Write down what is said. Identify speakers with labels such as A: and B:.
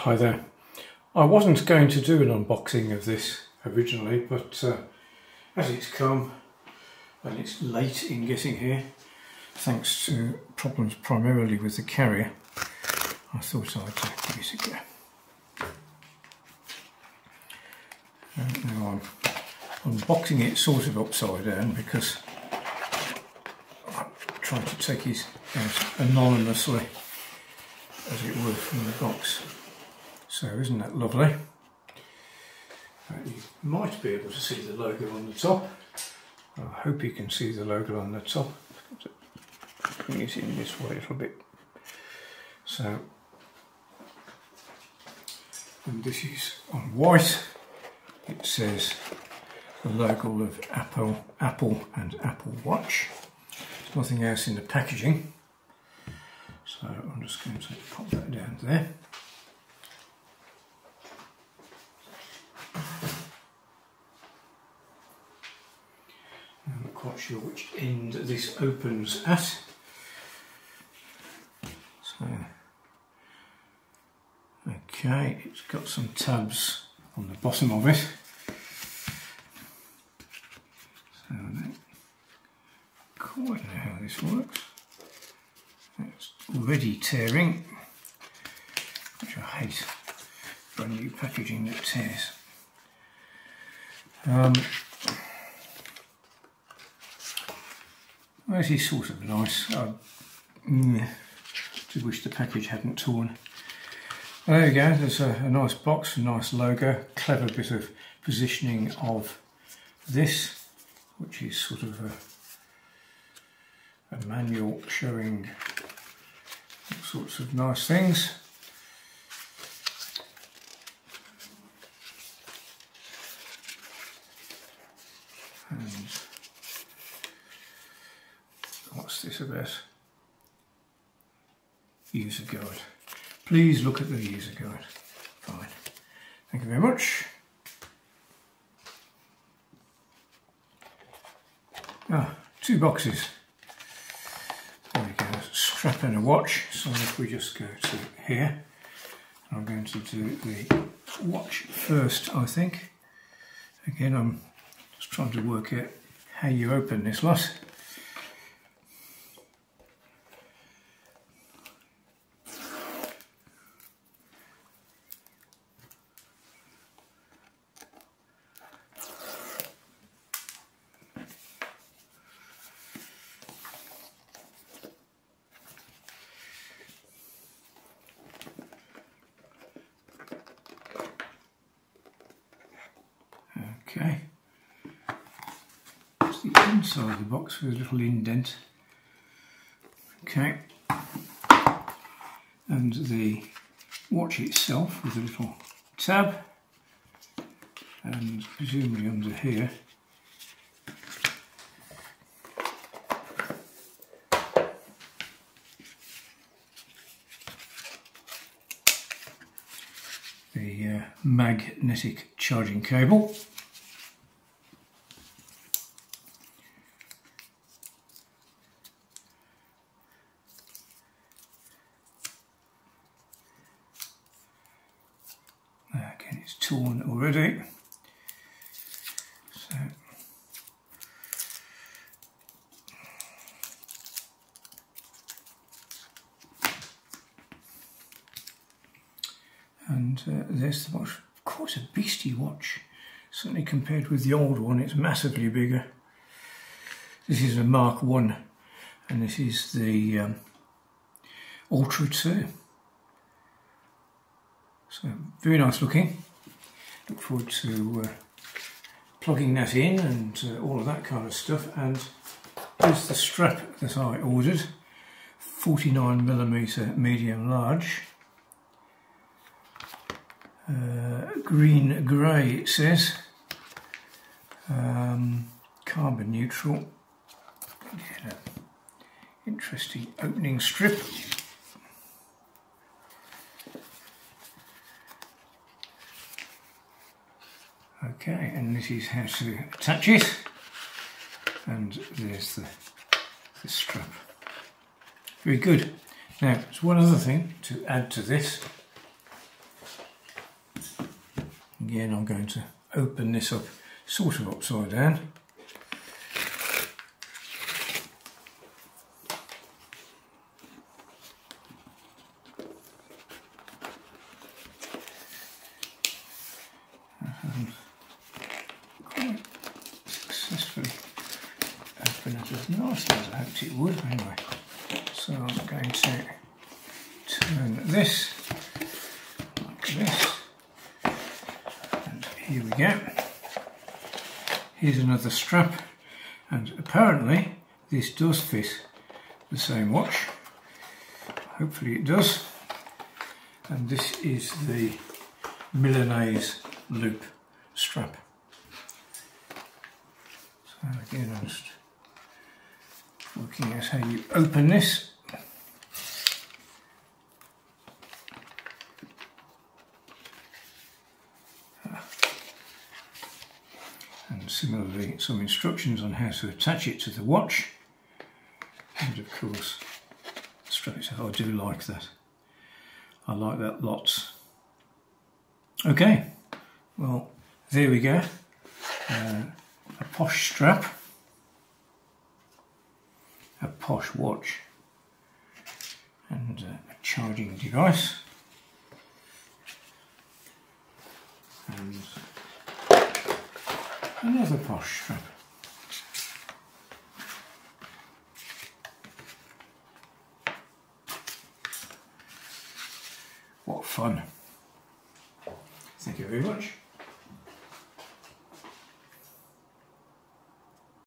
A: Hi there. I wasn't going to do an unboxing of this originally, but as it's come and it's late in getting here, thanks to problems primarily with the carrier, I thought I'd give it a go. Now I'm unboxing it sort of upside down because I'm trying to take it out anonymously, as it were, from the box. So isn't that lovely? You might be able to see the logo on the top. I hope you can see the logo on the top. Bring it in this way a little bit. So, and this is on white. It says the logo of Apple and Apple Watch. There's nothing else in the packaging. So I'm just going to pop that down there. I'm not quite sure which end this opens at. So, okay, it's got some tabs on the bottom of it. So I don't quite know how this works. It's already tearing, which I hate, brand new packaging that tears. Well, this is sort of nice. I do wish the package hadn't torn. Well, there you go, there's a nice box, a nice logo, clever bit of positioning of this, which is sort of a manual showing all sorts of nice things. And what's this about? User guide. Please look at the user guide. Fine. Thank you very much. Two boxes. There we go. Strap and a watch. So if we just go to here, I'm going to do the watch first, I think. Again, I'm just trying to work out how you open this lot. Okay, that's the inside of the box with a little indent. Okay, and the watch itself with a little tab, and presumably under here the magnetic charging cable. Again, it's torn already. So, and there's the watch. Quite a beastly watch. Certainly compared with the old one, it's massively bigger. This is a Mark 1, and this is the Ultra 2. So very nice looking. Look forward to plugging that in and all of that kind of stuff. And here's the strap that I ordered, 49mm medium large, green grey it says, carbon neutral. Again, an interesting opening strip. Okay, and this is how to attach it, and there's the strap. Very good. Now, there's one other thing to add to this. Again, I'm going to open this up sort of upside down. Quite successfully open it as nicely as I hoped it would anyway. So I'm going to turn this like this, and here we go. Here's another strap, and apparently this does fit the same watch. Hopefully it does. And this is the Milanese Loop Strap. So again, I'm just working out how you open this. And similarly, some instructions on how to attach it to the watch. And of course, straight up, I do like that. I like that lots. Okay, well, there we go. A posh strap, a posh watch, and a charging device. And another posh strap. What fun. Thank you very much.